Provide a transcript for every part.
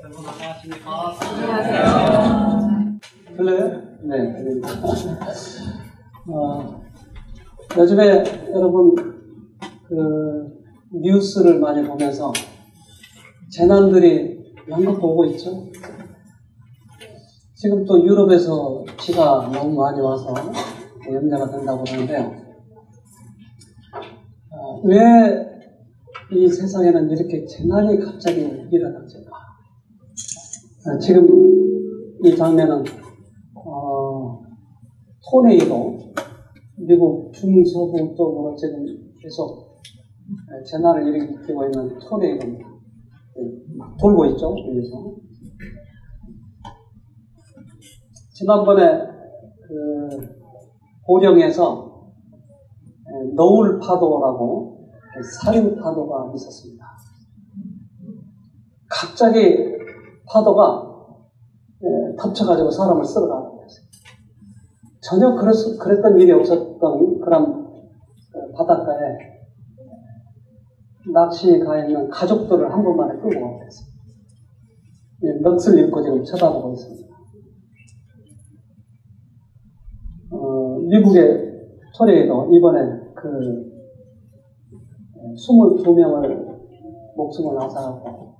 여러분 안녕하십니까? 안녕하세요. 들려요? 네, 들립니다. 요즘에 여러분 뉴스를 많이 보면서 재난들이 연극 보고 있죠? 지금 또 유럽에서 비가 너무 많이 와서 염려가 된다고 그러는데요. 왜 이 세상에는 이렇게 재난이 갑자기 일어났을까? 지금 이 장면은 토네이도, 미국 중서부 쪽으로 지금 계속 재난을 일으키고 있는 토네이도입니다. 돌고 있죠, 위에서. 지난번에 고령에서 너울 파도라고 살인 파도가 있었습니다. 갑자기 파도가 덮쳐가지고 사람을 쓸어가는 거였어요. 전혀 그랬던 일이 없었던 그런 바닷가에 낚시 가 있는 가족들을 한 번만에 끌고 가고 있어요. 넋을 잃고 지금 쳐다보고 있습니다. 미국의 토레이도 이번에 22명을 목숨을 앗아가고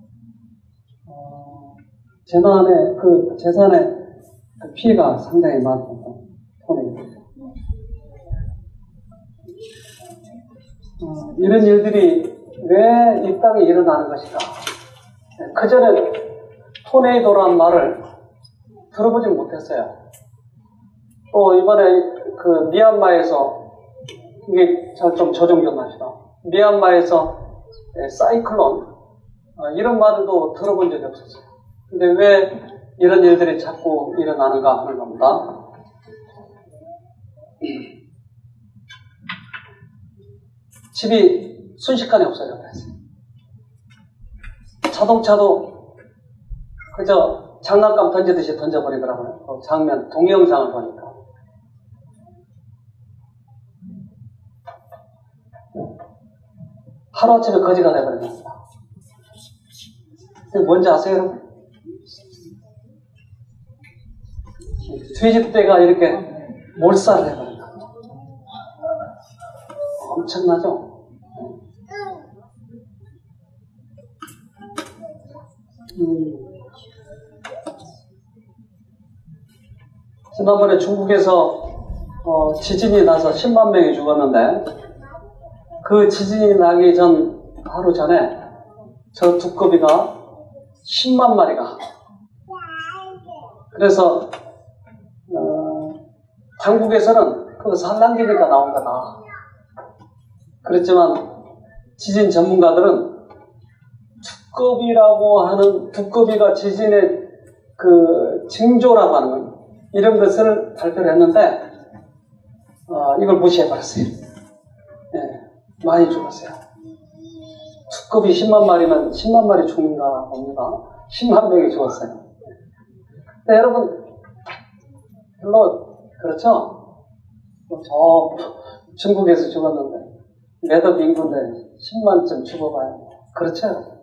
재산의 피해가 상당히 많고 토네이도. 이런 일들이 왜 이 땅에 일어나는 것일까? 그전에 토네이도란 말을 들어보지 못했어요. 또 이번에 미얀마에서, 이게 좀 조정 좀 하시다. 미얀마에서 사이클론, 이런 말도 들어본 적이 없었어요. 근데 왜 이런 일들이 자꾸 일어나는가 하는 겁니다. 집이 순식간에 없어져 버렸어요. 자동차도 그저 장난감 던지듯이 던져버리더라고요. 장면, 동영상을 보니까. 하루아침에 거지가 돼버렸습니다. 뭔지 아세요, 여러분? 뒤집대가 이렇게 몰살을 해버린다. 엄청나죠? 지난번에 중국에서 지진이 나서 10만 명이 죽었는데, 그 지진이 나기 하루 전에 저 두꺼비가 10만 마리가. 그래서 당국에서는 그거 산란기니까 나온 거다. 그렇지만 지진 전문가들은 두꺼비가 지진의 징조라고 하는 건 이런 것을 발표를 했는데 이걸 무시해버렸어요. 네, 많이 죽었어요. 두꺼비 10만 마리면 10만 마리 죽는가 봅니다. 10만 명이 죽었어요. 네, 여러분 별로 그렇죠? 저 중국에서 죽었는데 매덕 인구인데 10만쯤 죽어봐요. 그렇죠?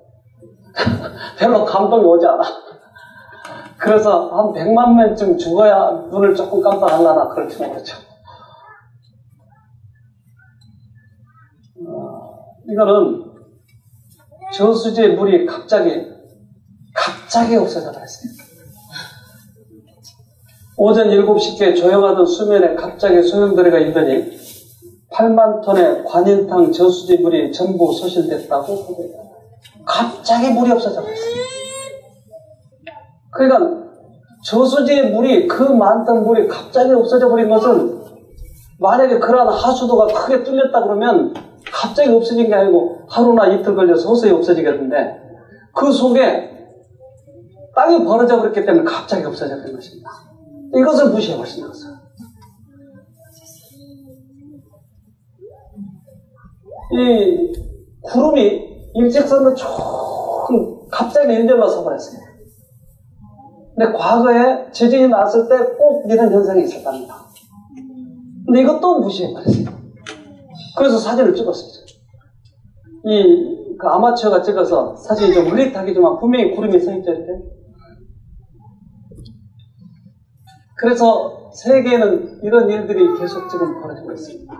별로 감동이 오지 않아. 그래서 한 100만 명쯤 죽어야 눈을 조금 깜빡하려나 그렇지 모르죠. 이거는 저수지의 물이 갑자기 없어져 버렸어요. 오전 7시께 조용하던 수면에 갑자기 소용돌이가 일더니 8만 톤의 관인탕 저수지 물이 전부 소실됐다고 보도해요. 갑자기 물이 없어져 버렸어요. 그러니까 저수지의 물이, 그 많던 물이 갑자기 없어져 버린 것은, 만약에 그러한 하수도가 크게 뚫렸다 그러면 갑자기 없어진 게 아니고 하루나 이틀 걸려서 서서히 없어지겠는데, 그 속에 땅이 벌어져 버렸기 때문에 갑자기 없어져 버린 것입니다. 이것을 무시해버리는 것은. 이 구름이 일직선으로 쭉 갑자기 일렬로 서버렸어요. 근데 과거에 지진이 났을 때 꼭 이런 현상이 있었답니다. 근데 이것도 무시해버렸어요. 그래서 사진을 찍었어요. 이 그 아마추어가 찍어서 사진이 좀 흐릿하기지만 분명히 구름이 서 있죠, 이렇게. 그래서 세계에는 이런 일들이 계속 지금 벌어지고 있습니다.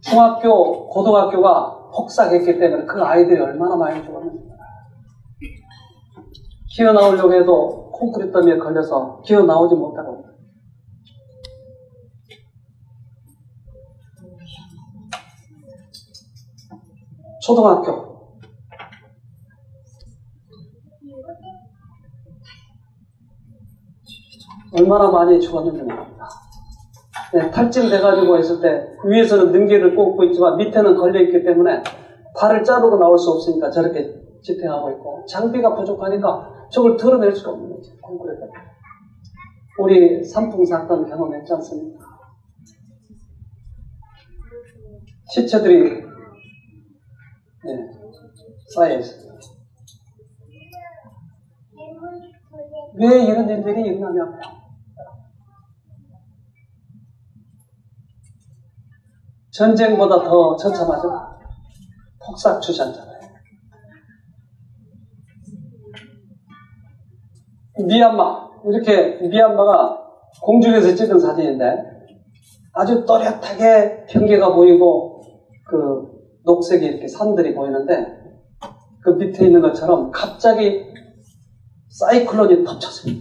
중학교, 고등학교가 폭삭했기 때문에 그 아이들이 얼마나 많이 죽었는지. 기어 나오려고 해도 콘크리트 더미에 걸려서 기어 나오지 못하고. 초등학교. 얼마나 많이 죽었는지 모릅니다. 네, 탈진돼가지고 했을 때 위에서는 능계를 꽂고 있지만 밑에는 걸려있기 때문에 발을 자르고 나올 수 없으니까 저렇게 지탱하고 있고, 장비가 부족하니까 저걸 드러낼 수가 없는 거지. 콘크리트. 우리 산풍 사건 경험했지 않습니까? 시체들이 쌓여 있습니다. 왜 이런 일들이 일어나냐고요? 전쟁보다 더 처참하죠. 폭삭 주전자예요. 미얀마, 이렇게 미얀마가 공중에서 찍은 사진인데 아주 또렷하게 경계가 보이고 그 녹색이 이렇게 산들이 보이는데 그 밑에 있는 것처럼 갑자기 사이클론이 덮쳤어요.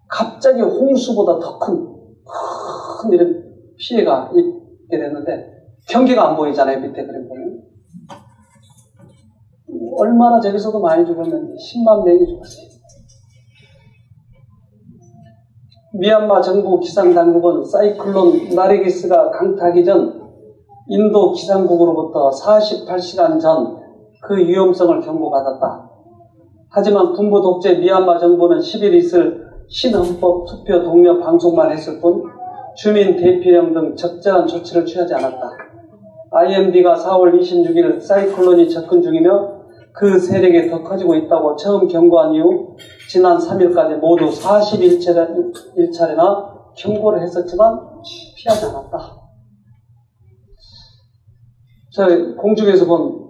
갑자기 홍수보다 더 큰 이런 피해가 있게 됐는데 경계가 안 보이잖아요. 밑에 그림 보면. 얼마나 저기서도 많이 죽었는지 10만 명이 죽었어요. 미얀마 정부 기상당국은 사이클론 나르기스가 강타하기 전 인도 기상국으로부터 48시간 전 그 위험성을 경고받았다. 하지만 군부 독재 미얀마 정부는 10일 있을 신헌법 투표 독려 방송만 했을 뿐 주민 대피령 등 적절한 조치를 취하지 않았다. IMD가 4월 26일 사이클론이 접근 중이며 그 세력이 더 커지고 있다고 처음 경고한 이후 지난 3일까지 모두 41차례나 경고를 했었지만 피하지 않았다. 저희 공중에서 본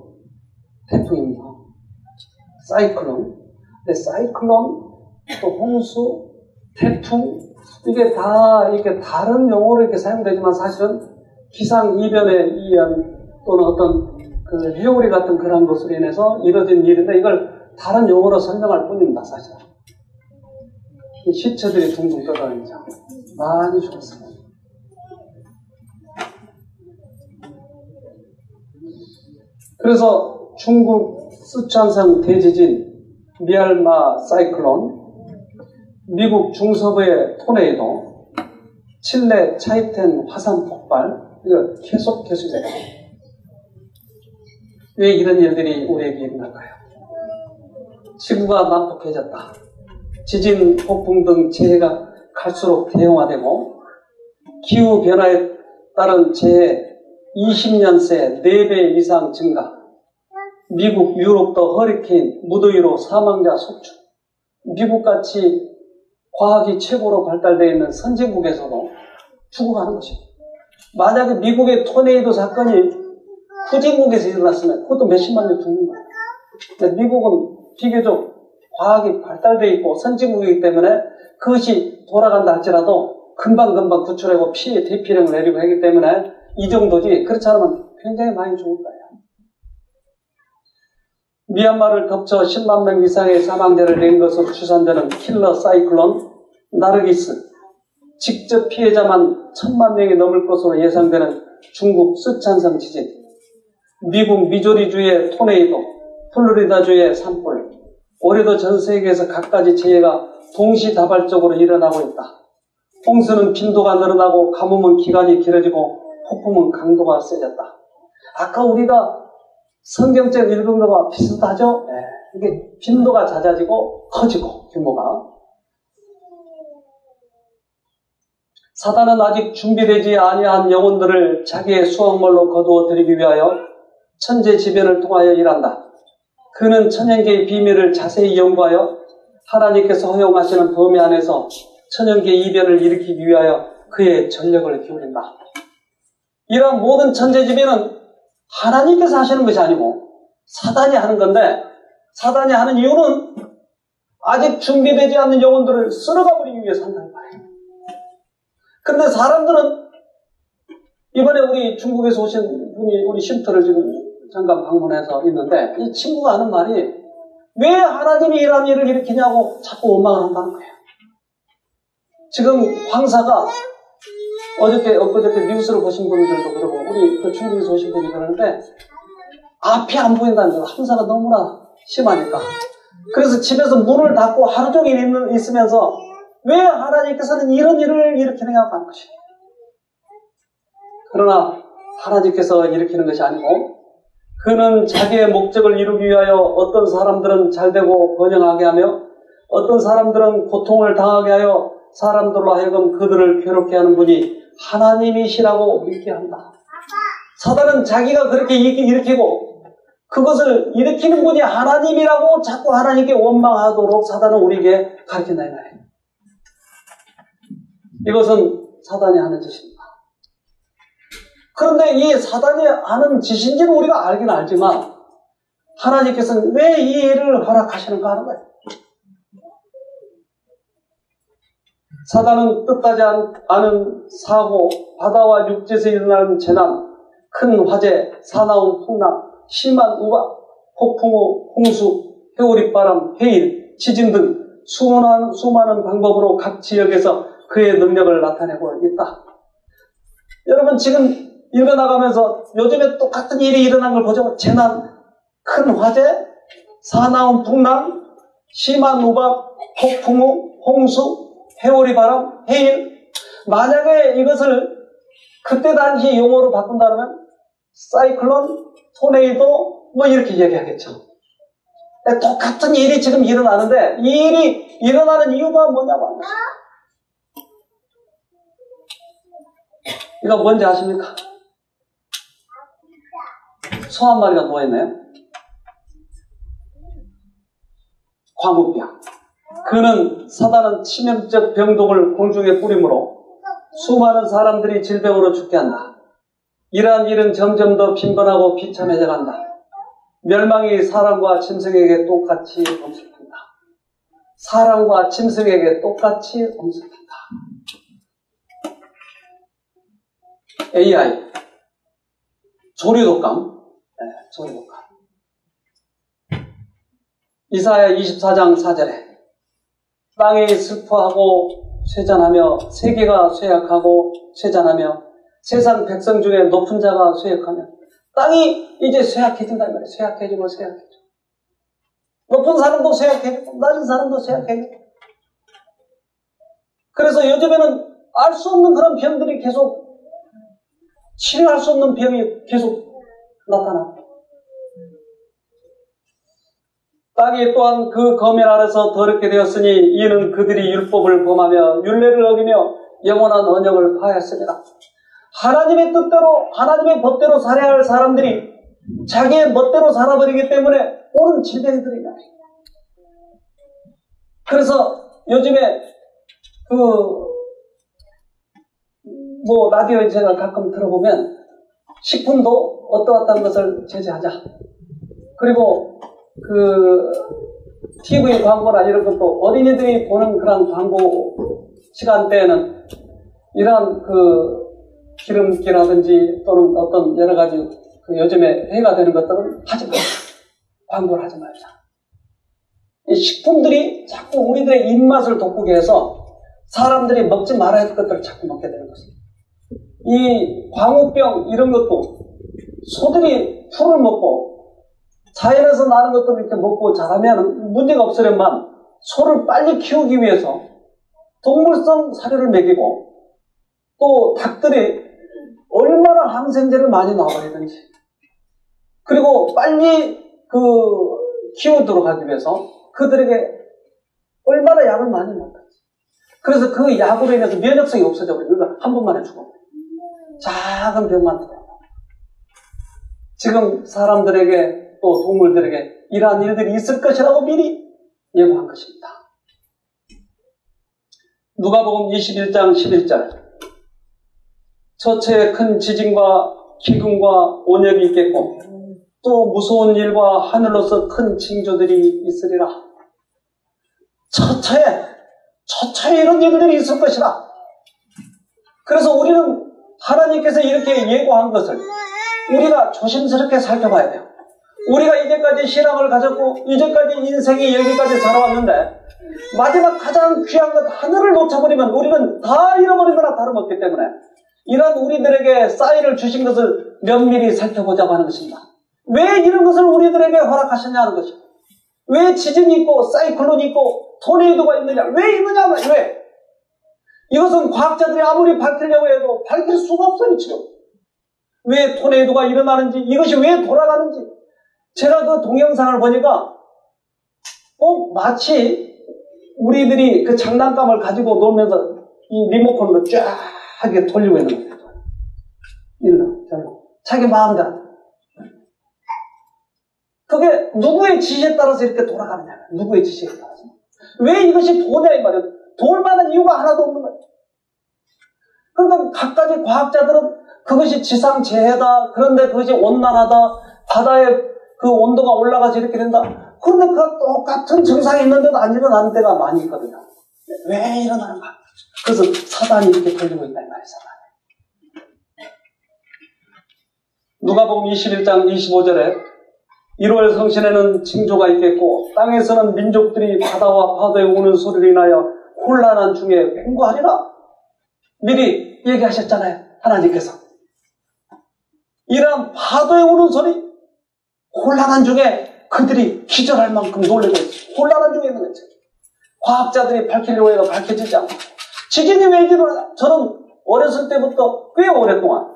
태풍입니다. 사이클론. 근데 사이클론, 또 홍수, 태풍, 이게 다 이렇게 다른 용어로 이렇게 사용되지만 사실은 기상 이변에 의한 또는 어떤 그 회오리 같은 그런 것으로 인해서 이루어진 일인데 이걸 다른 용어로 설명할 뿐입니다, 사실은. 이 시체들이 둥둥 떠다니죠. 많이 죽었습니다. 그래서 중국 쓰촨성 대지진, 미얀마 사이클론, 미국 중서부의 토네이도, 칠레 차이텐 화산 폭발, 이거 계속해서 왜 이런 일들이 우리에게 일어날까요? 지구가 난폭해졌다. 지진, 폭풍 등 재해가 갈수록 대형화되고 기후변화에 따른 재해 20년 새 4배 이상 증가, 미국, 유럽도 허리케인, 무더위로 사망자 속출, 미국같이 과학이 최고로 발달되어 있는 선진국에서도 죽어가는 것입니다. 만약에 미국의 토네이도 사건이 후진국에서 일어났으면 그것도 몇십만 명 죽는 거예요. 근데 미국은 비교적 과학이 발달되어 있고 선진국이기 때문에 그것이 돌아간다 할지라도 금방금방 구출하고 피해 대피령을 내리고 하기 때문에 이 정도지, 그렇지 않으면 굉장히 많이 죽을 거예요. 미얀마를 덮쳐 10만 명 이상의 사망자를 낸 것으로 추산되는 킬러 사이클론 나르기스, 직접 피해자만 1000만 명이 넘을 것으로 예상되는 중국 쓰촨성 지진, 미국 미조리주의 토네이도, 플로리다주의 산불, 올해도 전 세계에서 갖가지 재해가 동시다발적으로 일어나고 있다. 홍수는 빈도가 늘어나고 가뭄은 기간이 길어지고 폭풍은 강도가 세졌다. 아까 우리가 성경책 읽은 거와 비슷하죠? 네. 이게 빈도가 잦아지고 커지고 규모가. 사단은 아직 준비되지 아니한 영혼들을 자기의 수확물로 거두어 들이기 위하여 천재지변을 통하여 일한다. 그는 천연계의 비밀을 자세히 연구하여 하나님께서 허용하시는 범위 안에서 천연계 이변을 일으키기 위하여 그의 전력을 기울인다. 이런 모든 천재지변은 하나님께서 하시는 것이 아니고 사단이 하는 건데, 사단이 하는 이유는 아직 준비되지 않는 영혼들을 쓸어가 버리기 위해서 한다는 말이에요. 그런데 사람들은 이번에 우리 중국에서 오신 분이 우리 쉼터를 지금 잠깐 방문해서 있는데, 이 친구가 하는 말이 왜 하나님이 이러한 일을 일으키냐고 자꾸 원망을 한다는 거예요. 지금 황사가 엊그저께 뉴스를 보신 분들도 그러고 우리 그 중국에서 오신 분이 그러는데 앞이 안 보인다는 거예요. 황사가 너무나 심하니까. 그래서 집에서 문을 닫고 하루 종일 있으면서 왜 하나님께서는 이런 일을 일으키느냐고 하는 것이에요. 그러나 하나님께서 일으키는 것이 아니고 그는 자기의 목적을 이루기 위하여 어떤 사람들은 잘되고 번영하게 하며 어떤 사람들은 고통을 당하게 하여 사람들로 하여금 그들을 괴롭게 하는 분이 하나님이시라고 믿게 한다. 사단은 자기가 그렇게 일으키고 그것을 일으키는 분이 하나님이라고 자꾸 하나님께 원망하도록 사단은 우리에게 가르친다 이 말이에요. 이것은 사단이 하는 짓입니다. 그런데 이 사단이 하는 짓인지는 우리가 알긴 알지만 하나님께서는 왜 이 일을 허락하시는가 하는 거예요. 사단은 뜻하지 않은 사고, 바다와 육지에서 일어나는 재난, 큰 화재, 사나운 풍랑, 심한 우박, 폭풍우, 홍수, 회오리바람, 해일, 지진 등 수많은 방법으로 각 지역에서 그의 능력을 나타내고 있다. 여러분 지금 읽어나가면서 요즘에 똑같은 일이 일어난 걸 보죠. 재난, 큰 화재, 사나운 풍랑, 심한 우박, 폭풍우, 홍수, 회오리 바람, 해일. 만약에 이것을 그때 당시 용어로 바꾼다면 사이클론, 토네이도 뭐 이렇게 얘기하겠죠. 똑같은 일이 지금 일어나는데 이 일이 일어나는 이유가 뭐냐고 하는 것입니다. 이거 뭔지 아십니까? 소 한 마리가 누워있네요. 광우병. 그는 사단은 치명적 병독을 공중에 뿌리므로 수많은 사람들이 질병으로 죽게 한다. 이러한 일은 점점 더 빈번하고 비참해져 간다. 멸망이 사람과 짐승에게 똑같이 엄습한다. 사람과 짐승에게 똑같이 엄습한다. AI 조류독감. 조류독감. 이사야 24장 4절에 땅이 슬퍼하고 쇠잔하며 세계가 쇠약하고 쇠잔하며 세상 백성 중에 높은 자가 쇠약하며 땅이 이제 쇠약해진다 이 말이에요. 쇠약해지고 높은 사람도 쇠약해지고 낮은 사람도 쇠약해지고. 그래서 요즘에는 알 수 없는 그런 병들이 계속 치료할 수 없는 병이 계속 나타나고 땅이 또한 그 검열 아래서 더럽게 되었으니 이는 그들이 율법을 범하며 율례를 어기며 영원한 언약을 파했습니다. 하나님의 뜻대로 하나님의 법대로 살아야 할 사람들이 자기의 멋대로 살아버리기 때문에 오는 질병들이 나요. 그래서 요즘에 라디오에 제가 가끔 들어보면 식품도 어떠한 것을 제재하자. 그리고 TV 광고나 이런 것도 어린이들이 보는 그런 광고 시간대에는 이러한 기름기라든지 또는 어떤 여러 가지 요즘에 해가 되는 것들은 하지 말자. 광고를 하지 말자. 이 식품들이 자꾸 우리들의 입맛을 돋구게 해서 사람들이 먹지 말아야 할 것들을 자꾸 먹게 되는 것입니다. 이 광우병 이런 것도 소들이 풀을 먹고 자연에서 나는 것들을 이렇게 먹고 자라면 문제가 없으련만 소를 빨리 키우기 위해서 동물성 사료를 먹이고 또 닭들이 얼마나 항생제를 많이 넣어버리든지 그리고 빨리 키우도록 하기 위해서 그들에게 얼마나 약을 많이 넣는지. 그래서 그 약으로 인해서 면역성이 없어져 버려요. 그러니까 한 번만에 죽어버려요. 작은 병만 들어요. 지금 사람들에게 또 동물들에게 이러한 일들이 있을 것이라고 미리 예고한 것입니다. 누가복음 21장 11절 처처에 큰 지진과 기근과 온역이 있겠고 또 무서운 일과 하늘로서 큰 징조들이 있으리라. 처처에 이런 일들이 있을 것이라. 그래서 우리는 하나님께서 이렇게 예고한 것을 우리가 조심스럽게 살펴봐야 돼요. 우리가 이제까지 신앙을 가졌고 이제까지 인생이 여기까지 살아왔는데 마지막 가장 귀한 것 하늘을 놓쳐버리면 우리는 다 잃어버린 거나 다름없기 때문에 이런 우리들에게 사인을 주신 것을 면밀히 살펴보자고 하는 것입니다. 왜 이런 것을 우리들에게 허락하셨냐는 것이죠. 왜 지진이 있고 사이클론이 있고 토네이도가 있느냐? 왜 있느냐? 왜? 이것은 과학자들이 아무리 밝히려고 해도 밝힐 수가 없어요. 지금. 왜 토네이도가 일어나는지, 이것이 왜 돌아가는지. 제가 그 동영상을 보니까 마치 우리들이 그 장난감을 가지고 놀면서 이 리모컨으로 쫙 하게 돌리고 있는 거예요. 일로, 저로. 자기 마음대로. 그게 누구의 지시에 따라서 이렇게 돌아가느냐. 누구의 지시에 따라서. 왜 이것이 도냐 이 말이에요. 돌만한 이유가 하나도 없는 거예요. 그러니까 각가지 과학자들은 그것이 지상재해다. 그런데 그것이 온난하다. 바다의 그 온도가 올라가서 이렇게 된다. 그런데 그 똑같은 증상이 있는데도 안 일어나는 때가 많이 있거든요. 왜 일어나는가? 그래서 사단이 이렇게 걸리고 있다 이 말이에요. 사단이. 누가복음 21장 25절에 1월 성신에는 징조가 있겠고 땅에서는 민족들이 바다와 파도에 우는 소리를 인하여 혼란한 중에 공고하리라. 미리 얘기하셨잖아요. 하나님께서. 이러한 파도에 우는 소리, 혼란한 중에 그들이 기절할 만큼 놀라고 있어요. 혼란한 중에 있는 거죠. 과학자들이 밝히려고 해도 밝혀지지 않고. 지진이 왜 일어나냐? 저는 어렸을 때부터 꽤 오랫동안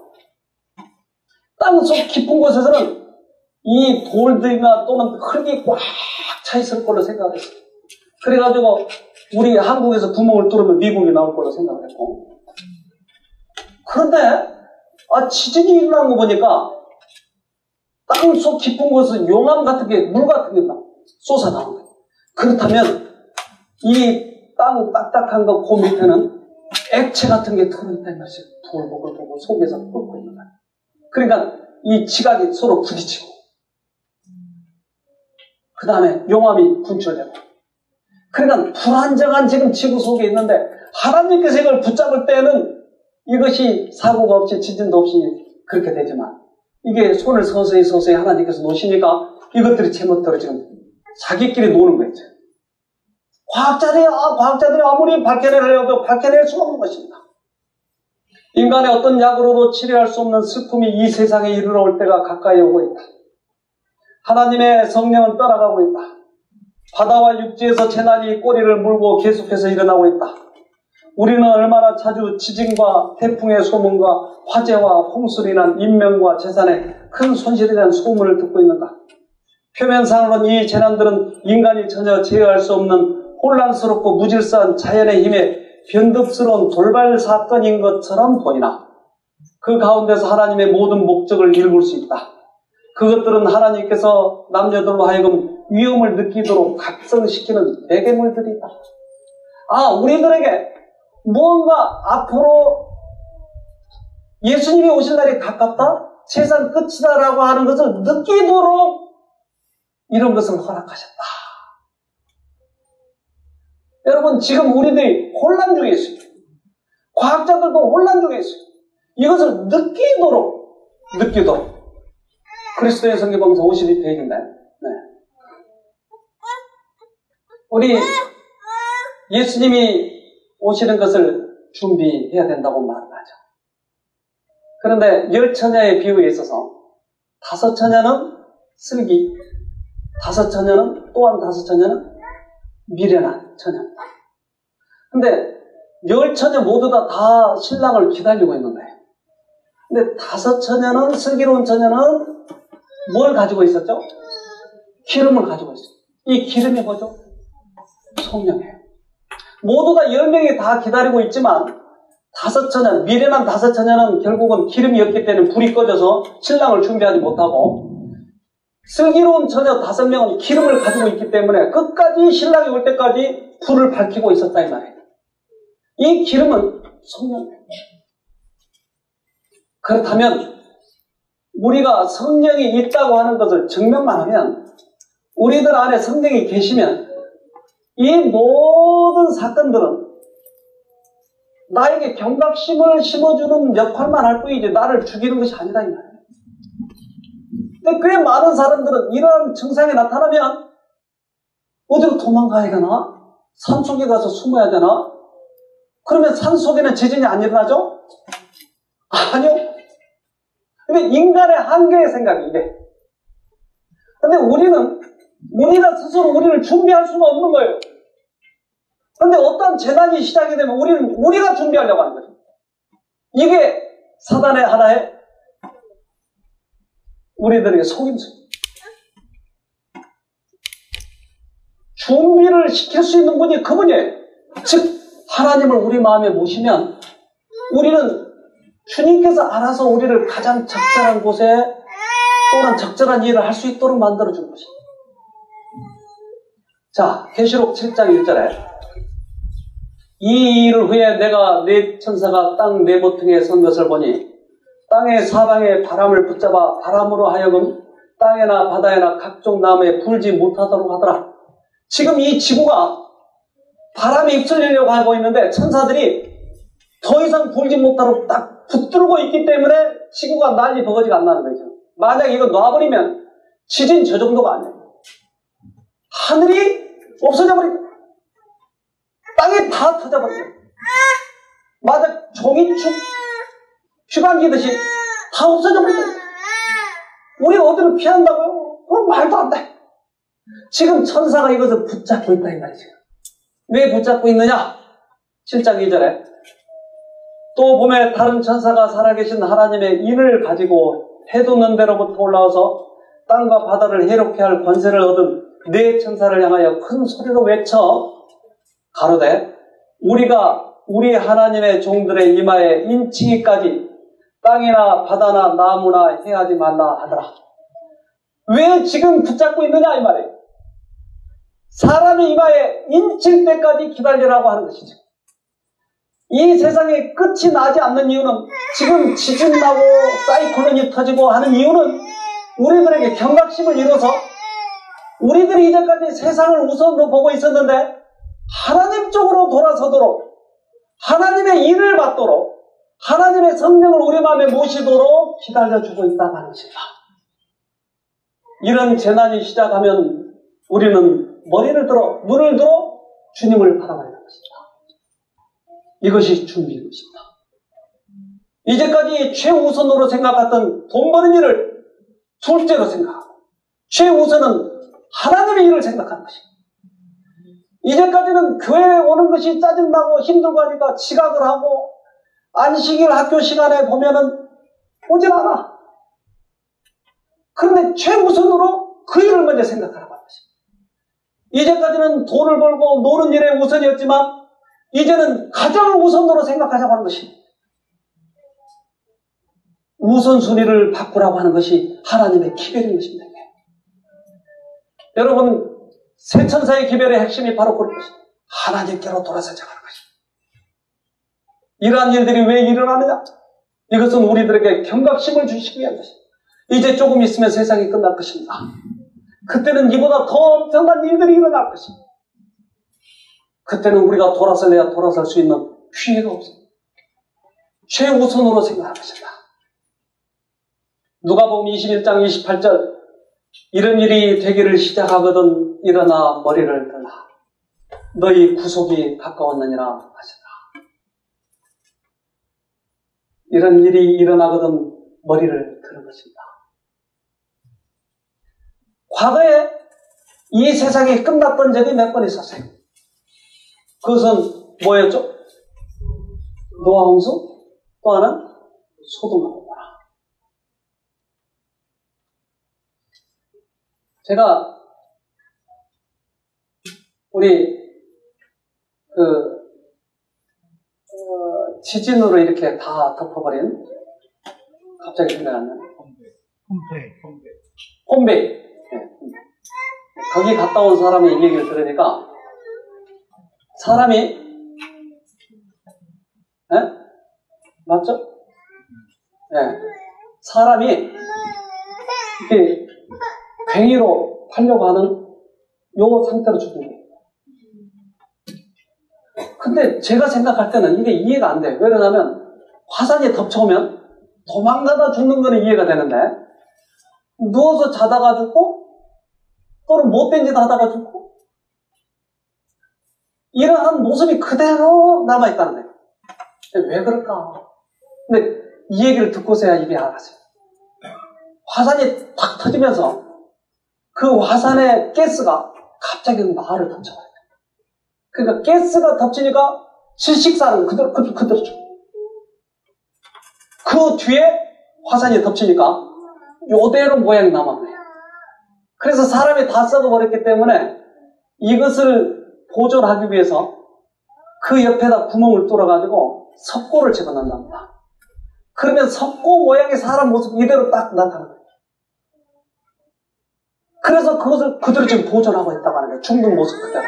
땅속 깊은 곳에서는 이 돌들이나 또는 흙이 꽉 차 있을 걸로 생각했어요. 그래가지고 우리 한국에서 구멍을 뚫으면 미국이 나올 걸로 생각을 했고. 그런데 지진이 일어난 거 보니까 땅속 깊은 곳은 용암 같은 게, 물 같은 게 쏟아나온 거예요. 그렇다면 이 땅 딱딱한 거 그 밑에는 액체 같은 게 들어있다는 것이 돌복을 보고 속에서 끓고 있는 거예요. 그러니까 이 지각이 서로 부딪히고 그 다음에 용암이 분출되고. 그러니까 불안정한 지금 지구 속에 있는데 하나님께서 이걸 붙잡을 때는 이것이 사고가 없이 지진도 없이 그렇게 되지만 이게 손을 서서히 하나님께서 놓으시니까 이것들이 제멋대로 지금 자기끼리 노는 거죠. 과학자들이 아무리 밝혀내려도 밝혀낼 수 없는 것입니다. 인간의 어떤 약으로도 치료할 수 없는 슬픔이 이 세상에 이르러 올 때가 가까이 오고 있다. 하나님의 성령은 떠나가고 있다. 바다와 육지에서 재난이 꼬리를 물고 계속해서 일어나고 있다. 우리는 얼마나 자주 지진과 태풍의 소문과 화재와 홍수로 인한 인명과 재산에 큰 손실에 대한 소문을 듣고 있는가. 표면상으로는 이 재난들은 인간이 전혀 제어할 수 없는 혼란스럽고 무질서한 자연의 힘에 변덕스러운 돌발 사건인 것처럼 보이나 그 가운데서 하나님의 모든 목적을 읽을 수 있다. 그것들은 하나님께서 남녀들로 하여금 위험을 느끼도록 각성시키는 매개물들이다. 우리들에게 무언가 앞으로 예수님이 오실 날이 가깝다? 세상 끝이다라고 하는 것을 느끼도록 이런 것을 허락하셨다. 여러분, 지금 우리들이 혼란 중에 있어요. 과학자들도 혼란 중에 있어요. 이것을 느끼도록. 그리스도의 성경봉사 52페이지인데, 네. 우리 예수님이 오시는 것을 준비해야 된다고 말을 하죠. 그런데 10처녀의 비유에 있어서 5처녀는 슬기, 5처녀는 또한 5처녀는 미련한 처녀입니다. 근데 10처녀 모두 다 신랑을 기다리고 있는 거예요. 근데 5처녀는, 슬기로운 처녀는 뭘 가지고 있었죠? 기름을 가지고 있어요. 이 기름이 뭐죠? 성령이에요. 모두가 10명이 다 기다리고 있지만 5처녀, 미련한 5처녀는 결국은 기름이 없기 때문에 불이 꺼져서 신랑을 준비하지 못하고, 슬기로운 처녀 5명은 기름을 가지고 있기 때문에 끝까지 신랑이 올 때까지 불을 밝히고 있었다 이 말이에요. 이 기름은 성령이에요. 그렇다면 우리가 성령이 있다고 하는 것을 증명만 하면, 우리들 안에 성령이 계시면 이 모든 사건들은 나에게 경각심을 심어주는 역할만 할 뿐이지 나를 죽이는 것이 아니다 이 말이에요. 근데 꽤 많은 사람들은 이러한 증상이 나타나면 어디로 도망가야 되나? 산속에 가서 숨어야 되나? 그러면 산속에는 지진이 안 일어나죠? 아니요. 근데 인간의 한계의 생각이 이게. 근데 우리가 스스로 우리를 준비할 수가 없는 거예요. 근데 어떤 재난이 시작이 되면 우리가 준비하려고 하는 거예요. 이게 사단의 하나의 우리들에게 속임수예요. 준비를 시킬 수 있는 분이 그분이에요. 즉 하나님을 우리 마음에 모시면 우리는 주님께서 알아서 우리를 가장 적절한 곳에 또는 적절한 일을 할 수 있도록 만들어준 것입니다. 자, 계시록 7장 1절에 이 일 후에 내가 네 천사가 땅 네모퉁이에 선 것을 보니 땅의 사방에 바람을 붙잡아 바람으로 하여금 땅에나 바다에나 각종 나무에 불지 못하도록 하더라. 지금 이 지구가 바람에 휩쓸리려고 하고 있는데 천사들이 더 이상 불지 못하도록 딱 붙들고 있기 때문에 지구가 난리 버거지가 안 나는 거죠. 만약 이거 놔버리면 지진 저 정도가 아니에요. 하늘이 없어져 버립니다. 땅이 다 터져버려요. 만약 종이축 휴강기듯이 다 없어져 버려요. 우리 어디로 피한다고요? 그건 말도 안 돼. 지금 천사가 이것을 붙잡고 있다 이 말이죠. 왜 붙잡고 있느냐? 7장 2절에 또 봄에 다른 천사가 살아계신 하나님의 인을 가지고 해돋는 데로부터 올라와서 땅과 바다를 해롭게 할 권세를 얻은 네 천사를 향하여 큰 소리로 외쳐 가로되 우리가 우리 하나님의 종들의 이마에 인치기까지 땅이나 바다나 나무나 해하지 말라 하더라. 왜 지금 붙잡고 있느냐 이 말이에요. 사람의 이마에 인칠 때까지 기다리라고 하는 것이죠. 이 세상에 끝이 나지 않는 이유는 지금 지진 나고 사이클론이 터지고 하는 이유는 우리들에게 경각심을 이뤄서 우리들이 이제까지 세상을 우선으로 보고 있었는데 하나님 쪽으로 돌아서도록 하나님의 일을 받도록 하나님의 성령을 우리 마음에 모시도록 기다려주고 있다고 하는 것입니다. 이런 재난이 시작하면 우리는 머리를 들어 눈을 들어 주님을 바라봐야 하는 것입니다. 이것이 준비인 것입니다. 이제까지 최우선으로 생각했던 돈 버는 일을 둘째로 생각하고 최우선은 하나님의 일을 생각하는 것입니다. 이제까지는 교회에 오는 것이 짜증나고 힘들고 하니까 지각을 하고 안식일 학교 시간에 보면은 오질 않아. 그런데 최우선으로 그 일을 먼저 생각하라고 하는 것입니다. 이제까지는 돈을 벌고 노는 일에 우선이었지만 이제는 가정을 우선으로 생각하자고 하는 것입니다. 우선순위를 바꾸라고 하는 것이 하나님의 기별인 것입니다. 여러분, 세 천사의 기별의 핵심이 바로 그런 것입니다. 하나님께로 돌아서자고 하는 것입니다. 이러한 일들이 왜 일어나느냐? 이것은 우리들에게 경각심을 주시기 위한 것입니다. 이제 조금 있으면 세상이 끝날 것입니다. 그때는 이보다 더 엄청난 일들이 일어날 것입니다. 그때는 우리가 돌아설래야 돌아설 수 있는 기회가 없습니다. 최우선으로 생각할 것입니다. 누가복음 21장 28절 이런 일이 되기를 시작하거든 일어나 머리를 들라. 너희 구속이 가까웠느니라 하시더라. 이런 일이 일어나거든 머리를 드는 것입니다. 과거에 이 세상이 끝났던 적이 몇 번 있었어요. 그것은 뭐였죠? 노아 홍수, 또 하나는 소돔과 고모라. 제가 우리 지진으로 이렇게 다 덮어버린 갑자기 생각이 안 나네. 홈베이. 네. 거기 갔다 온 사람이 이 얘기를 들으니까 사람이 맞죠? 예, 사람이 이렇게 괭이로 하려고 하는 요 상태로 죽는 거예요. 근데 제가 생각할 때는 이게 이해가 안 돼요. 왜 그러냐면 화산이 덮쳐오면 도망가다 죽는 거는 이해가 되는데 누워서 자다가 죽고 또는 못된 짓 하다가 죽고 이러한 모습이 그대로 남아있다는 거예요. 왜 그럴까? 근데 이 얘기를 듣고서야 이게 알았어요. 화산이 탁 터지면서 그 화산의 가스가 갑자기 마을을 덮쳐버려요. 그러니까 가스가 덮치니까 질식사는 그대로 죽고 그 뒤에 화산이 덮치니까 요대로 모양이 남았네요. 그래서 사람이 다 썩어버렸기 때문에 이것을 보존하기 위해서 그 옆에다 구멍을 뚫어가지고 석고를 집어넣는답니다. 그러면 석고 모양의 사람 모습 이대로 딱 나타나는 거예요. 그래서 그것을 그대로 지금 보존하고 있다고 하는 거예요. 죽는 모습 그대로.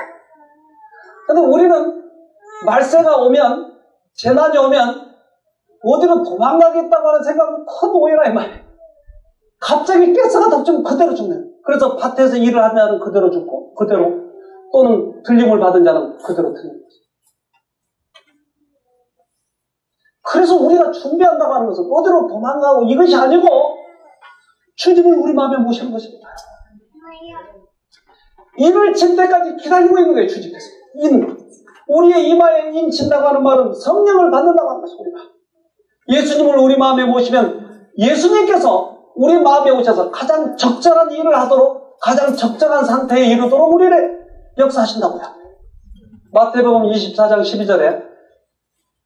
근데 우리는 말세가 오면, 재난이 오면 어디로 도망가겠다고 하는 생각은 큰 오해라 이 말이에요. 갑자기 가스가 덮치면 그대로 죽는 거예요. 그래서 밭에서 일을 하는 자는 그대로 죽고 그대로, 또는 들림을 받은 자는 그대로 틀린 거죠. 그래서 우리가 준비한다고 하는 것은 어디로 도망가고 이것이 아니고 주님을 우리 마음에 모시는 것입니다. 인을 친 때까지 기다리고 있는 거예요. 주님께서 우리의 이마에 인 친다고 하는 말은 성령을 받는다고 하는 것입니다. 우리가 예수님을 우리 마음에 모시면 예수님께서 우리 마음에 오셔서 가장 적절한 일을 하도록, 가장 적정한 상태에 이르도록 우리를 역사하신다고요. 마태복음 24장 12절에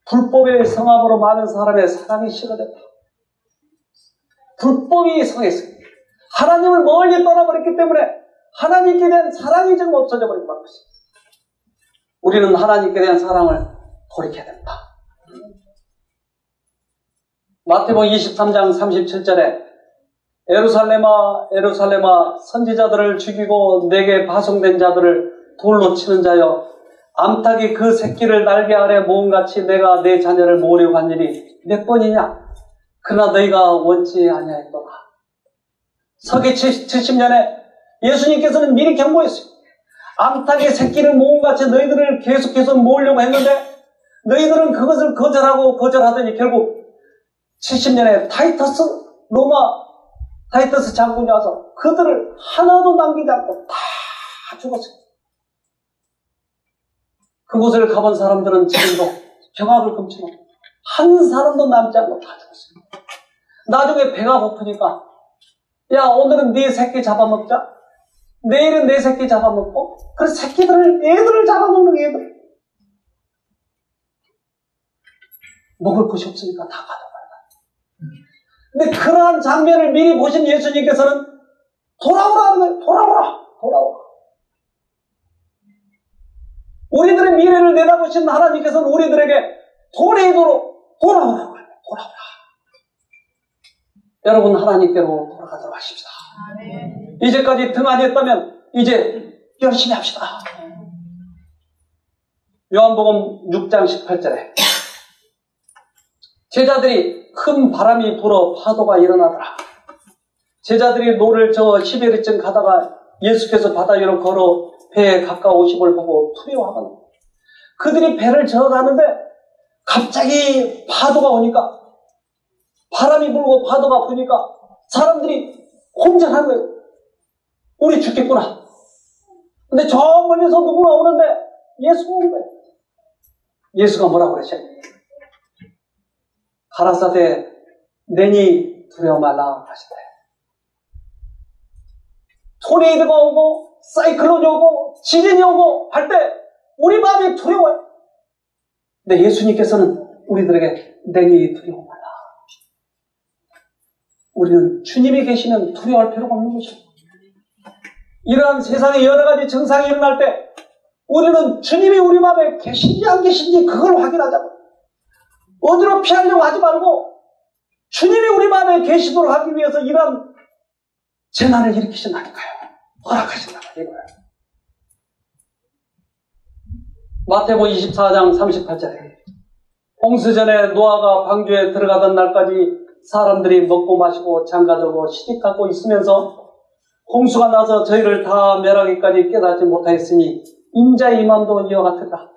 불법의 성함으로 많은 사람의 사랑이 식어졌다. 불법이 성했어요. 하나님을 멀리 떠나버렸기 때문에 하나님께 대한 사랑이 좀 없어져 버린 것입니다. 우리는 하나님께 대한 사랑을 돌이켜야 됩니다. 마태복음 23장 37절에 예루살렘아 예루살렘아 선지자들을 죽이고 내게 파송된 자들을 돌로 치는 자여 암탉이 그 새끼를 날개 아래 모음같이 내가 내 자녀를 모으려고 한 일이 몇 번이냐? 그러나 너희가 원치 아니하였도다. 서기 70년에 예수님께서는 미리 경고했어요. 암탉의 새끼를 모음같이 너희들을 계속해서 모으려고 했는데 너희들은 그것을 거절하더니 결국 70년에 로마 타이터스 장군이 와서 그들을 하나도 남기지 않고 다 죽었어요. 그곳을 가본 사람들은 지금도 경악을 금치고 한 사람도 남지 않고 다 죽었어요. 나중에 배가 고프니까 야 오늘은 네 새끼 잡아먹자. 내일은 내 새끼 잡아먹고 그래서 애들을 잡아먹는 애들. 먹을 것이 없으니까 다 가져가요. 근데 그러한 장면을 미리 보신 예수님께서는 돌아오라 하는 거예요. 돌아오라. 우리들의 미래를 내다보신 하나님께서는 우리들에게 도래도록 돌아오라고 해요. 돌아오라. 여러분 하나님께로 돌아가도록 하십시다. 이제까지 등한했다면 이제 열심히 합시다. 요한복음 6장 18절에 제자들이 큰 바람이 불어 파도가 일어나더라. 제자들이 노를 저어 10여리쯤 가다가 예수께서 바다 위로 걸어 배에 가까우심을 보고 두려워하거든. 그들이 배를 저어가는데 갑자기 파도가 오니까, 바람이 불고 파도가 부니까 사람들이 혼잣한 거예요. 우리 죽겠구나. 근데 저 멀리서 누구가 오는데 예수가 오는 거예요. 예수가 뭐라고 그러셔요? 가라사대 내니 두려워 말라 하시대. 토네이도가 오고 사이클론이 오고 지진이 오고 할 때 우리 마음이 두려워요. 근데 예수님께서는 우리들에게 내니 두려워 말라. 우리는 주님이 계시면 두려워할 필요가 없는 것입니다. 이러한 세상에 여러 가지 증상이 일어날 때 우리는 주님이 우리 마음에 계신지 안 계신지 그걸 확인하자고. 어디로 피하려고 하지 말고 주님이 우리 마음에 계시도록 하기 위해서 이런 재난을 일으키신다니까요. 허락하신다고 이거예요. 마태복음 24장 38절에 홍수 전에 노아가 방주에 들어가던 날까지 사람들이 먹고 마시고 장가들고 시집가고 있으면서 홍수가 나서 저희를 다 멸하기까지 깨닫지 못하였으니 인자의 임함도 이와 같으다.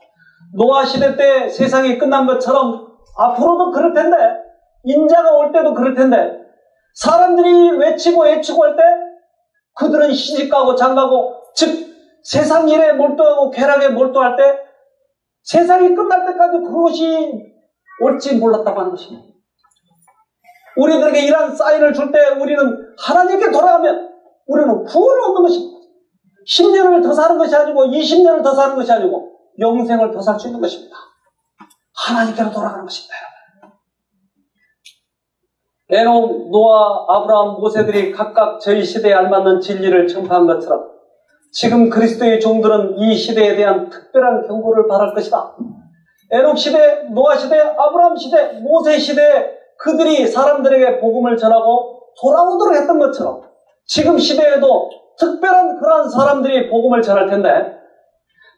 노아 시대 때 세상이 끝난 것처럼 앞으로도 그럴 텐데, 인자가 올 때도 그럴 텐데, 사람들이 외치고 애치고 할 때 그들은 시집가고 장가고, 즉 세상 일에 몰두하고 쾌락에 몰두할 때 세상이 끝날 때까지 그것이 올지 몰랐다고 하는 것입니다. 우리들에게 이러한 사인을 줄 때 우리는 하나님께 돌아가면 우리는 구원을 얻는 것입니다. 10년을 더 사는 것이 아니고 20년을 더 사는 것이 아니고 영생을 더 살 수 있는 것입니다. 하나님께로 돌아가는 것입니다. 에녹, 노아, 아브라함, 모세들이 각각 저희 시대에 알맞는 진리를 전파한 것처럼 지금 그리스도의 종들은 이 시대에 대한 특별한 경고를 바랄 것이다. 에녹 시대, 노아 시대, 아브라함 시대, 모세 시대에 그들이 사람들에게 복음을 전하고 돌아오도록 했던 것처럼 지금 시대에도 특별한 그러한 사람들이 복음을 전할 텐데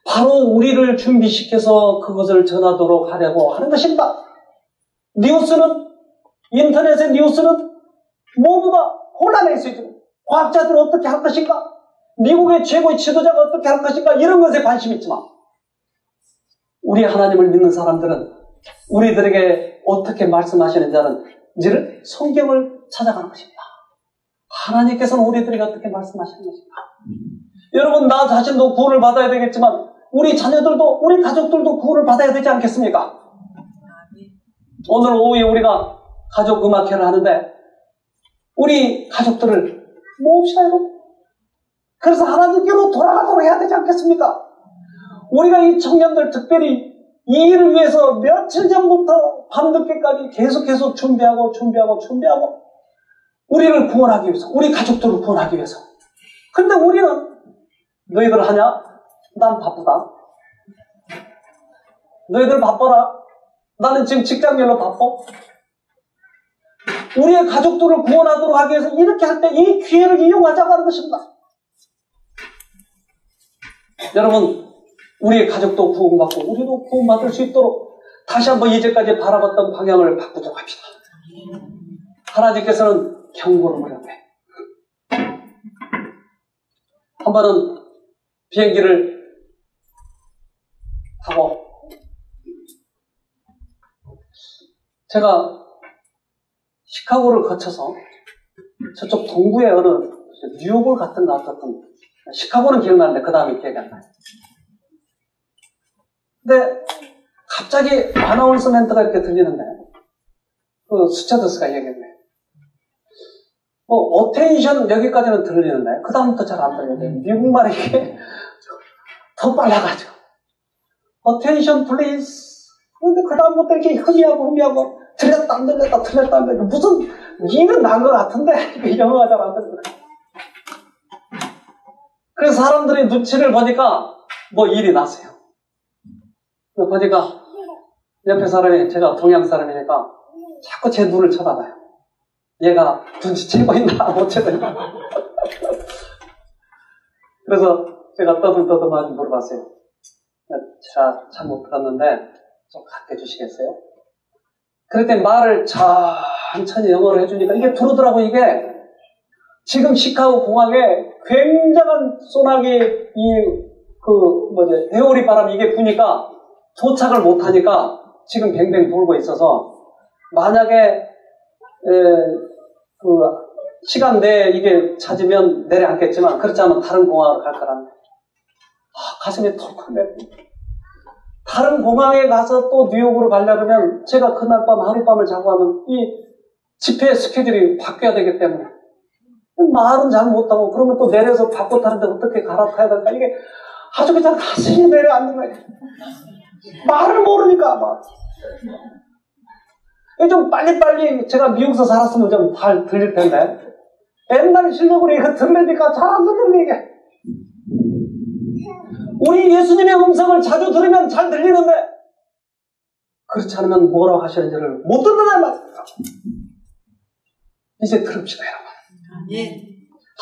바로 우리를 준비시켜서 그것을 전하도록 하려고 하는 것입니다. 뉴스는, 인터넷의 뉴스는 모두가 혼란에 있어요. 과학자들은 어떻게 할 것인가? 미국의 최고의 지도자가 어떻게 할 것인가? 이런 것에 관심이 있지만 우리 하나님을 믿는 사람들은 우리들에게 어떻게 말씀하시는지를 성경을 찾아가는 것입니다. 하나님께서는 우리들에게 어떻게 말씀하시는 것입니다. 여러분, 나 자신도 구원을 받아야 되겠지만 우리 자녀들도, 우리 가족들도 구원을 받아야 되지 않겠습니까? 오늘 오후에 우리가 가족 음악회를 하는데 우리 가족들을 모읍시다, 여러분. 그래서 하나님께로 돌아가도록 해야 되지 않겠습니까? 우리가 이 청년들 특별히 이 일을 위해서 며칠 전부터 밤늦게까지 계속해서 준비하고 우리를 구원하기 위해서, 우리 가족들을 구원하기 위해서. 근데 우리는 너희들 하냐? 난 바쁘다. 너희들 바빠라. 나는 지금 직장일로 바빠. 우리의 가족들을 구원하도록 하기 위해서 이렇게 할 때 이 기회를 이용하자고 하는 것입니다. 여러분, 우리의 가족도 구원받고 우리도 구원받을 수 있도록 다시 한번 이제까지 바라봤던 방향을 바꾸도록 합시다. 하나님께서는 경고를 무렵에 한 번은 비행기를 타고 제가 시카고를 거쳐서 저쪽 동부의 어느 뉴욕을 갔던 나왔던 시카고는 기억나는데 그 다음에 기억이 안 나요. 근데 갑자기 아나운서멘트가 이렇게 들리는데 그 스튜어디스가 얘기했네. 어텐션 여기까지는 들리는데 그 다음부터 잘 안 들리는데 미국말이 이게 더 빨라가지고 어텐션 플리즈. 근데 그 다음부터 이렇게 흐미하고 틀렸다 안 들렸다 무슨 일은 난 것 같은데 영어가 잘 안 들려. 그래서 사람들이 눈치를 보니까 뭐 일이 났어요. 보니까 옆에 사람이, 제가 동양 사람이니까 자꾸 제 눈을 쳐다봐요. 얘가 눈치채고 있나 못 채고 있나. 그래서 제가 떠듬떠듬하게 물어봤어요. 제가 잘 못 들었는데 좀 가르쳐 주시겠어요? 그랬더니 말을 천천히 영어로 해주니까 이게 들어오더라고. 이게 지금 시카고 공항에 굉장한 소나기 회오리 바람 이게 부니까 도착을 못하니까 지금 뱅뱅 돌고 있어서 만약에 시간 내에 이게 찾으면 내려앉겠지만 그렇지 않으면 다른 공항으로 갈 거라는 가슴이 털컥해요. 다른 공항에 가서 또 뉴욕으로 가려면 제가 그날 밤 하룻밤을 자고 하면 이 집회 스케줄이 바뀌어야 되기 때문에 말은 잘 못하고 그러면 또 내려서 바꿔 타는데 어떻게 갈아타야 될까 이게 아주 그냥 가슴이 내려앉는 거예요. 말을 모르니까 막. 좀 빨리빨리 제가 미국에서 살았으면 좀 잘 들릴 텐데 옛날 실력으로 이거 들으니까 잘 안 들리는 이게. 우리 예수님의 음성을 자주 들으면 잘 들리는데 그렇지 않으면 뭐라고 하시는지를 못 듣는단 말입니다. 이제 들읍시다, 여러분. 아멘.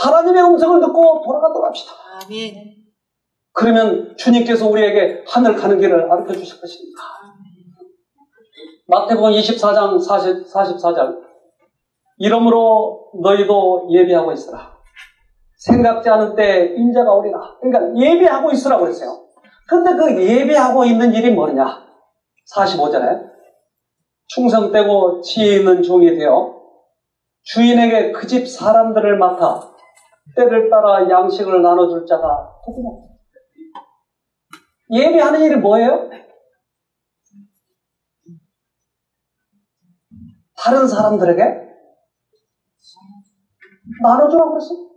하나님의 음성을 듣고 돌아가도록 합시다. 아멘. 그러면 주님께서 우리에게 하늘 가는 길을 알려 주실 것입니다. 마태복음 24장 44절 이러므로 너희도 예비하고 있으라. 생각지 않은 때 인자가 오리라. 그러니까 예비하고 있으라고 그랬어요. 근데 그 예비하고 있는 일이 뭐냐? 45절에 충성되고 지혜 있는 종이 되어 주인에게 그 집 사람들을 맡아 때를 따라 양식을 나눠줄 자가 누구냐? 예비하는 일이 뭐예요? 다른 사람들에게 나눠주라고 그랬어요.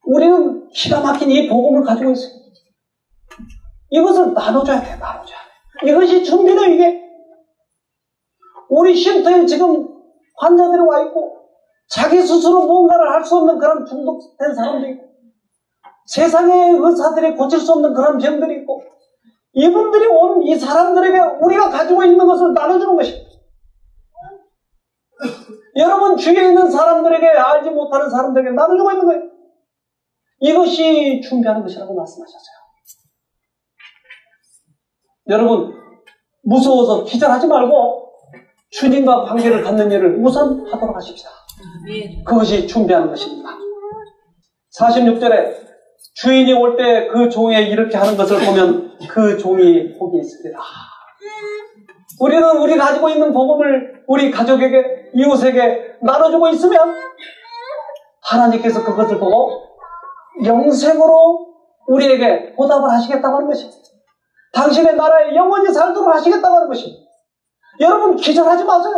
우리는 기가 막힌 이 복음을 가지고 있어요. 이것을 나눠줘야 돼, 나눠줘야 돼. 이것이 준비는 이게. 우리 쉼터에 지금 환자들이 와 있고, 자기 스스로 뭔가를 할 수 없는 그런 중독된 사람도 있고, 세상의 의사들이 고칠 수 없는 그런 병들이 있고, 이분들이 온 이 사람들에게 우리가 가지고 있는 것을 나눠주는 것입니다. 여러분 주위에 있는 사람들에게 알지 못하는 사람들에게 나눠주고 있는 거예요. 이것이 준비하는 것이라고 말씀하셨어요. 여러분 무서워서 기절하지 말고 주님과 관계를 갖는 일을 우선 하도록 하십시다. 그것이 준비하는 것입니다. 46절에 주인이 올 때 그 종에 이렇게 하는 것을 보면 그 종이 복이 있으리라. 우리는 우리 가지고 있는 복음을 우리 가족에게, 이웃에게 나눠주고 있으면 하나님께서 그것을 보고 영생으로 우리에게 보답을 하시겠다고 하는 것입니다. 당신의 나라에 영원히 살도록 하시겠다고 하는 것입니다. 여러분 기절하지 마세요.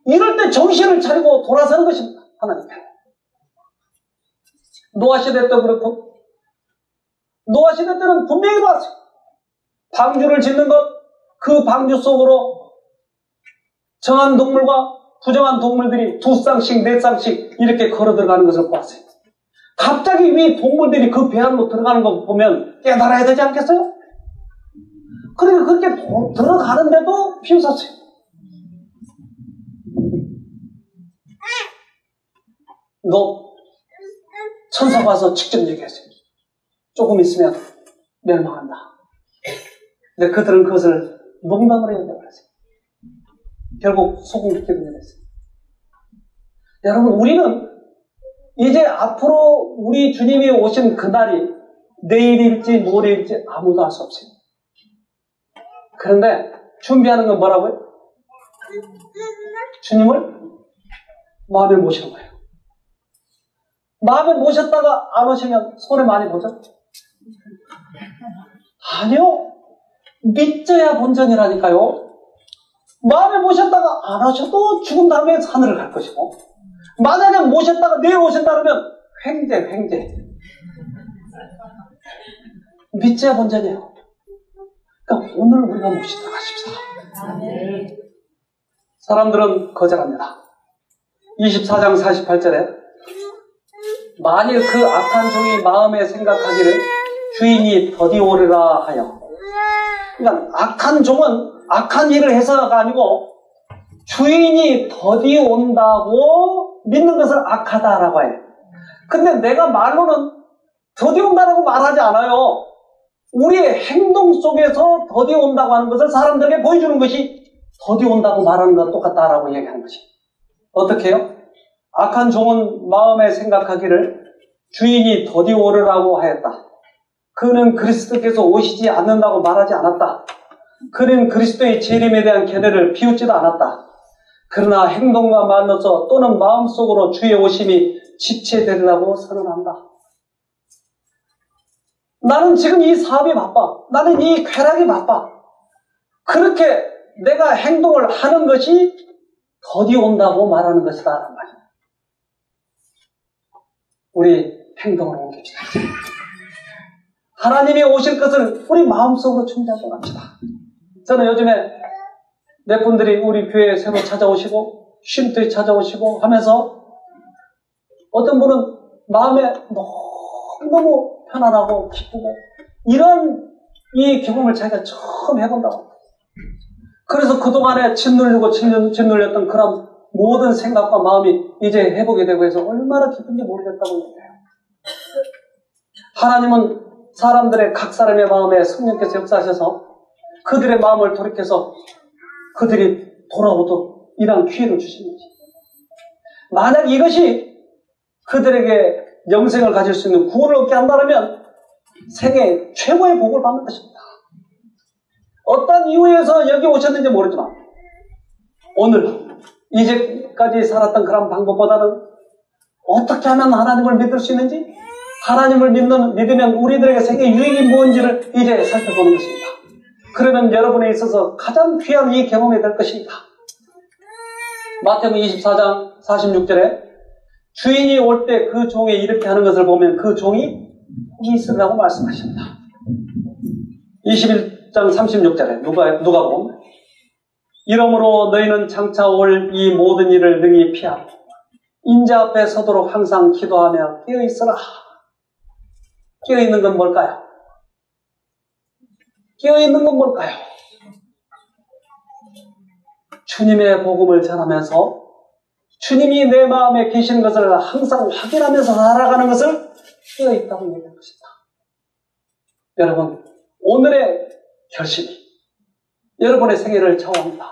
이럴 때 정신을 차리고 돌아서는 것입니다. 하나님께. 노아시대 때도 그렇고, 노아시대 때는 분명히 봤어요. 방주를 짓는 것, 그 방주 속으로 정한 동물과 부정한 동물들이 2쌍씩 4쌍씩 이렇게 걸어 들어가는 것을 보았어요. 갑자기 위 동물들이 그 배 안으로 들어가는 거 보면 깨달아야 되지 않겠어요? 그러니까 그렇게 들어가는데도 비웃었어요. 너 천사가 와서 직접 얘기했어요. 조금 있으면 멸망한다. 근데 그들은 그것을 농담으로 얘기했어요. 결국 소금기를 내렸어요. 여러분 우리는 이제 앞으로 우리 주님이 오신 그날이 내일일지 모레일지 아무도 알 수 없어요. 그런데 준비하는 건 뭐라고요? 주님을 마음에 모시는 거예요. 마음에 모셨다가 안 오시면 손해 많이 보죠? 아니요. 믿져야 본전이라니까요. 마음에 모셨다가 안 오셔도 죽은 다음에 하늘을 갈 것이고, 만약에 모셨다가 내일 오신다 그러면 횡재. 믿져야 본전이에요. 그러니까 오늘 우리가 모시도록 하십시다. 사람들은 거절합니다. 24장 48절에 만일 그 악한 종이 마음에 생각하기를 주인이 더디 오리라 하여. 그러니까 악한 종은 악한 일을 해서가 아니고 주인이 더디 온다고 믿는 것을 악하다라고 해요. 근데 내가 말로는 더디 온다라고 말하지 않아요. 우리의 행동 속에서 더디 온다고 하는 것을 사람들에게 보여주는 것이 더디 온다고 말하는 것과 똑같다라고 얘기하는 것이. 어떻게 해요? 악한 종은 마음에 생각하기를 주인이 더디 오르라고 하였다. 그는 그리스도께서 오시지 않는다고 말하지 않았다. 그는 그리스도의 재림에 대한 견해를 비웃지도 않았다. 그러나 행동과 말로서 또는 마음속으로 주의 오심이 지체되리라고 선언한다. 나는 지금 이 사업이 바빠. 나는 이 쾌락이 바빠. 그렇게 내가 행동을 하는 것이 더디 온다고 말하는 것이다. 라는 말이에요. 우리 행동을 옮깁시다. 하나님이 오실 것을 우리 마음속으로 준비하고 갑시다. 저는 요즘에 몇 분들이 우리 교회에 새로 찾아오시고 쉼터에 찾아오시고 하면서 어떤 분은 마음에 너무 편안하고 기쁘고 이런 이 경험을 자기가 처음 해본다고. 그래서 그동안에 짓눌렸던 그런 모든 생각과 마음이 이제 해보게 되고 해서 얼마나 기쁜지 모르겠다고 얘기해요. 하나님은 사람들의 각 사람의 마음에 성령께서 역사하셔서 그들의 마음을 돌이켜서 그들이 돌아오도록 이러한 기회를 주시는지, 만약 이것이 그들에게 영생을 가질 수 있는 구원을 얻게 한다면 생애 최고의 복을 받는 것입니다. 어떤 이유에서 여기 오셨는지 모르지만 오늘 이제까지 살았던 그런 방법보다는 어떻게 하면 하나님을 믿을 수 있는지, 하나님을 믿으면 우리들에게 생애 유익이 무엇인지를 이제 살펴보는 것입니다. 그러면 여러분에 있어서 가장 귀한 이 경험이 될 것입니다. 마태복음 24장 46절에 주인이 올 때 그 종이 이렇게 하는 것을 보면 그 종이 복이 있으라고 말씀하십니다. 21장 36절에 누가복음 이러므로 너희는 장차 올 이 모든 일을 능히 피하고 인자 앞에 서도록 항상 기도하며 깨어있으라. 깨어있는 건 뭘까요? 깨어있는 건 뭘까요? 주님의 복음을 전하면서 주님이 내 마음에 계신 것을 항상 확인하면서 살아가는 것을 깨어있다고 얘기할 것입니다. 여러분, 오늘의 결심이 여러분의 생애를 좌우합니다.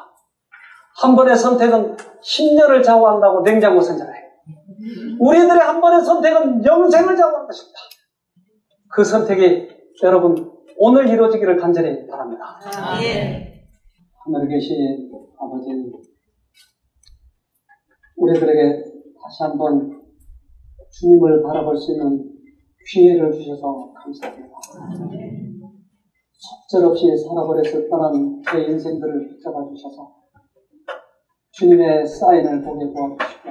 한 번의 선택은 10년을 좌우한다고 냉장고 선전해요. 우리들의 한 번의 선택은 영생을 좌우하는 것입니다. 그 선택이 여러분 오늘 이루어지기를 간절히 바랍니다. 하늘에 계신 아버지, 우리들에게 다시 한번 주님을 바라볼 수 있는 기회를 주셔서 감사합니다. 속절없이 살아버렸을 뻔한 제 인생들을 붙잡아 주셔서 주님의 사인을 보게 도와주시고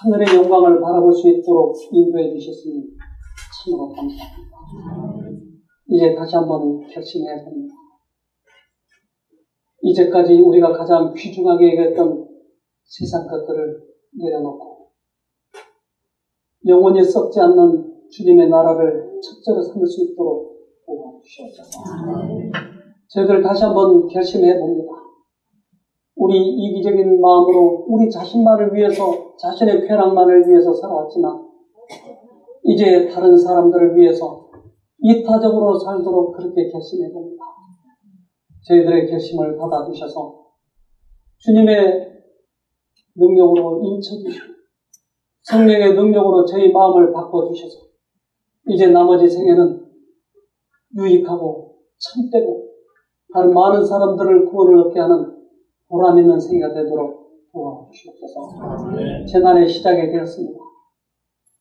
하늘의 영광을 바라볼 수 있도록 인도해 주셨으니 참으로 감사합니다. 이제 다시 한번 결심해야 됩니다. 이제까지 우리가 가장 귀중하게 여겼던 세상 것들을 내려놓고 영원히 썩지 않는 주님의 나라를 첫째로 삼을 수 있도록 도와주시옵소서. 저희들 다시 한번 결심해 봅니다. 우리 이기적인 마음으로 우리 자신만을 위해서, 자신의 쾌락만을 위해서 살아왔지만 이제 다른 사람들을 위해서 이타적으로 살도록 그렇게 결심해 봅니다. 저희들의 결심을 받아주셔서 주님의 능력으로 인쳐주시고 성령의 능력으로 저희 마음을 바꿔주셔서 이제 나머지 생애는 유익하고 참되고 다른 많은 사람들을 구원을 얻게 하는 보람 있는 생애가 되도록 도와주시옵소서. 재난의 시작이 되었습니다.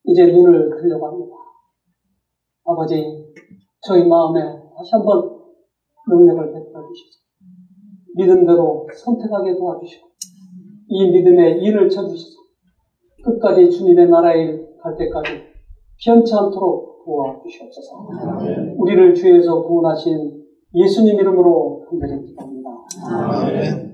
이제 눈을 들려고 합니다. 아버지, 저희 마음에 다시 한번 능력을 베풀어 주셔서 믿음대로 선택하게 도와주시고 이 믿음에 인을 쳐주셔서 끝까지 주님의 나라에 갈 때까지 변치 않도록 도와주시옵소서. 우리를 주에서 구원하신 예수님 이름으로 간절히 기도합니다.